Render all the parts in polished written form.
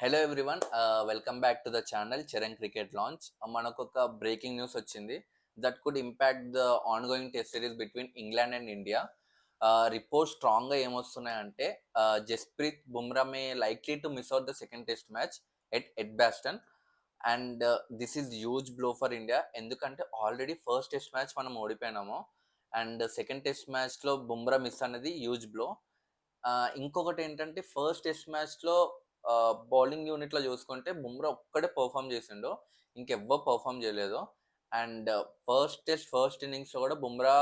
Hello everyone, welcome back to the channel Charan cricket launch. మనకు ఒక breaking news వచ్చింది that could impact the ongoing test series between England and India. Report స్ట్రాంగ్గా ఏమొస్తున్నాయంటే Jasprit Bumrah may likely to miss out the second test match at Edgbaston. And this is huge blow for India, ఎందుకంటే already first test match మనం ఓడిపోయినాము and second test మ్యాచ్లో Bumrah miss అనేది huge blow. ఇంకొకటి ఏంటంటే first test మ్యాచ్లో బౌలింగ్ యూనిట్లో చూసుకుంటే బుమ్రా ఒక్కడే పర్ఫామ్ చేసిండు, ఇంకెవ్వరు పర్ఫామ్ చేయలేదు. అండ్ ఫస్ట్ ఇన్నింగ్స్లో కూడా బుమ్రా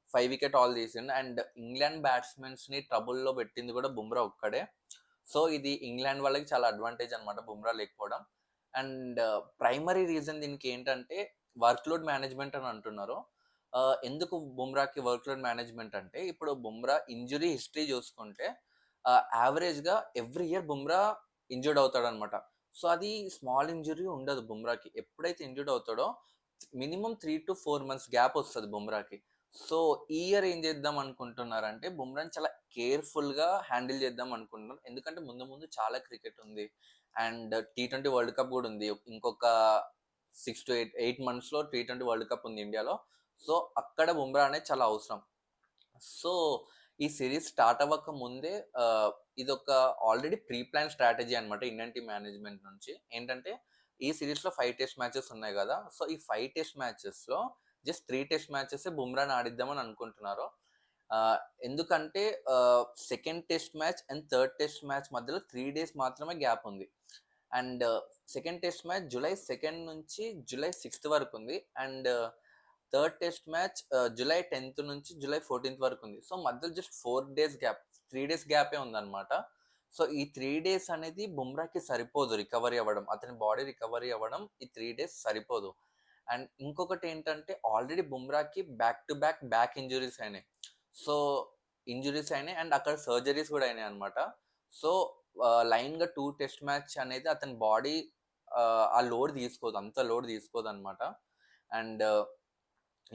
5 వికెట్ ఆల్ తీసిండు. అండ్ ఇంగ్లాండ్ బ్యాట్స్మెన్స్ని ట్రబుల్లో పెట్టింది కూడా బుమ్రా ఒక్కడే. సో ఇది ఇంగ్లాండ్ వాళ్ళకి చాలా అడ్వాంటేజ్ అనమాట బుమ్రా లేకపోవడం. అండ్ ప్రైమరీ రీజన్ దీనికి ఏంటంటే వర్క్ లోడ్ మేనేజ్మెంట్ అని అంటున్నారు. ఎందుకు బుమ్రాకి వర్క్ లోడ్ మేనేజ్మెంట్ అంటే, ఇప్పుడు బుమ్రా ఇంజురీ హిస్టరీ చూసుకుంటే యావరేజ్గా ఎవ్రీ ఇయర్ బుమ్రా ఇంజర్డ్ అవుతాడు అనమాట. సో అది స్మాల్ ఇంజురీ ఉండదు బుమ్రాకి. ఎప్పుడైతే ఇంజర్డ్ అవుతాడో మినిమం 3 to 4 months గ్యాప్ వస్తుంది బుమ్రాకి. సో ఈ ఇయర్ ఏం చేద్దాం అనుకుంటున్నారంటే బుమ్రాని చాలా కేర్ఫుల్గా హ్యాండిల్ చేద్దాం అనుకుంటున్నారు, ఎందుకంటే ముందు ముందు చాలా క్రికెట్ ఉంది అండ్ T20 వరల్డ్ కప్ కూడా ఉంది. ఇంకొక 6 to 8 monthsలో T20 వరల్డ్ కప్ ఉంది ఇండియాలో. సో అక్కడ బుమ్రా అనేది చాలా అవసరం. సో ఈ సిరీస్ స్టార్ట్ అవ్వక ముందే ఇది ఒక ఆల్రెడీ ప్రీ ప్లాన్ స్ట్రాటజీ అనమాట ఇండియన్ టీమ్ మేనేజ్మెంట్ నుంచి. ఏంటంటే ఈ సిరీస్లో 5 టెస్ట్ మ్యాచెస్ ఉన్నాయి కదా, సో ఈ 5 టెస్ట్ మ్యాచెస్లో జస్ట్ 3 టెస్ట్ మ్యాచెస్ బుమ్రాని ఆడిద్దామని అనుకుంటున్నారు. ఎందుకంటే second test match and third test match మధ్యలో 3 days మాత్రమే గ్యాప్ ఉంది. And second test match July 2 నుంచి July 6 వరకు ఉంది. And third test match July 10 నుంచి July 14 వరకు ఉంది. సో మధ్యలో జస్ట్ 4 days గ్యాప్, 3 days గ్యాపే ఉందన్నమాట. సో ఈ 3 days అనేది బుమ్రాకి సరిపోదు రికవరీ అవ్వడం, అతని బాడీ రికవరీ అవ్వడం ఈ 3 days సరిపోదు. అండ్ ఇంకొకటి ఏంటంటే ఆల్రెడీ బుమ్రాకి బ్యాక్ టు బ్యాక్ ఇంజురీస్ అయినాయి. సో ఇంజురీస్ అయినాయి అండ్ అక్కడ సర్జరీస్ కూడా అయినాయి అనమాట. సో లైన్గా 2 టెస్ట్ మ్యాచ్ అనేది అతని బాడీ ఆ లోడ్ తీసుకోదు, అంత లోడ్ తీసుకోదు అనమాట. అండ్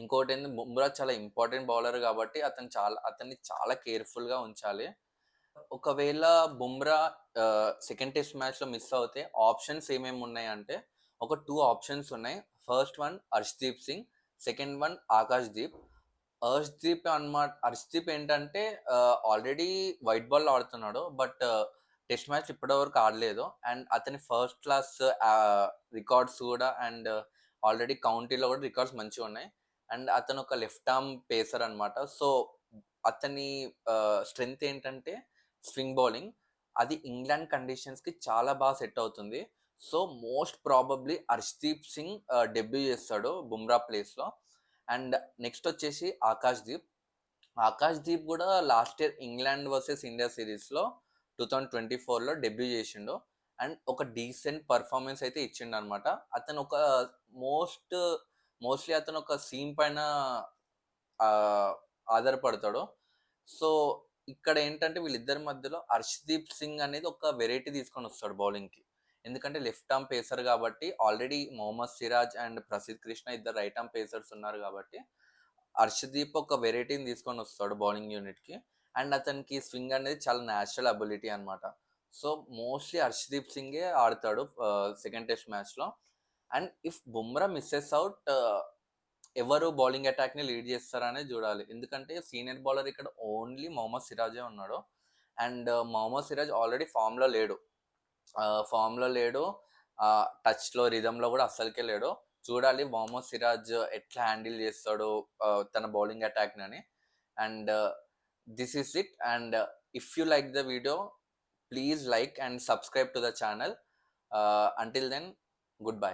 ఇంకోటి ఏంది, బుమ్రా చాలా ఇంపార్టెంట్ బౌలర్ కాబట్టి అతన్ని చాలా కేర్ఫుల్గా ఉంచాలి. ఒకవేళ బుమ్రా సెకండ్ టెస్ట్ మ్యాచ్లో మిస్ అవుతే ఆప్షన్స్ ఏమేమి ఉన్నాయి అంటే, ఒక 2 ఆప్షన్స్ ఉన్నాయి. First one Harshdeep Singh, second one Akashdeep. Harshdeep ఏంటంటే ఆల్రెడీ వైట్ బాల్ ఆడుతున్నాడు, బట్ టెస్ట్ మ్యాచ్ ఇప్పటివరకు ఆడలేదు. అండ్ అతని ఫస్ట్ క్లాస్ రికార్డ్స్ కూడా అండ్ ఆల్రెడీ కౌంటీలో కూడా రికార్డ్స్ మంచిగా ఉన్నాయి. అండ్ అతను ఒక లెఫ్ట్ ఆర్మ్ పేసర్ అనమాట. సో అతని స్ట్రెంగ్త్ ఏంటంటే స్వింగ్ బౌలింగ్, అది ఇంగ్లాండ్ కండిషన్స్కి చాలా బాగా సెట్ అవుతుంది. So most probably Harshdeep Singh debut చేస్తాడు బుమ్రా ప్లేస్లో. అండ్ నెక్స్ట్ వచ్చేసి ఆకాష్దీప్ కూడా last year England versus India సిరీస్లో 2024లో డెబ్యూ చేసిండు అండ్ ఒక డీసెంట్ పర్ఫార్మెన్స్ అయితే ఇచ్చిండు అనమాట. అతను ఒక మోస్ట్లీ అతను ఒక సీమ్ పైన ఆధారపడతాడు. సో ఇక్కడ ఏంటంటే వీళ్ళిద్దరి మధ్యలో హర్ష్దీప్ సింగ్ అనేది ఒక వెరైటీ తీసుకొని వస్తాడు బౌలింగ్కి, ఎందుకంటే లెఫ్ట్ ఆర్మ్ పేసర్ కాబట్టి. ఆల్రెడీ మొహమ్మద్ సిరాజ్ అండ్ ప్రసిద్ధ్ కృష్ణ ఇద్దరు రైట్ ఆర్మ్ పేసర్స్ ఉన్నారు కాబట్టి హర్షదీప్ ఒక వెరైటీని తీసుకొని వస్తాడు బౌలింగ్ యూనిట్కి. అండ్ అతనికి స్వింగ్ అనేది చాలా న్యాచురల్ అబిలిటీ అనమాట. సో మోస్ట్లీ హర్షదీప్ సింగే ఆడతాడు సెకండ్ టెస్ట్ మ్యాచ్లో. And if Bumrah misses out, ఎవరు బౌలింగ్ అటాక్ని లీడ్ చేస్తారనే చూడాలి, ఎందుకంటే సీనియర్ బౌలర్ ఇక్కడ ఓన్లీ మొహమ్మద్ సిరాజే ఉన్నాడు. అండ్ మొహమ్మద్ సిరాజ్ ఆల్రెడీ ఫామ్లో లేడు, టచ్లో రిధంలో కూడా అస్సలకే లేడు. చూడాలి మొహమ్మద్ సిరాజ్ ఎట్లా హ్యాండిల్ చేస్తాడు తన బౌలింగ్ అటాక్ని అని. And this is it. And if you like the video, please like and subscribe to the channel. Until then, good bye.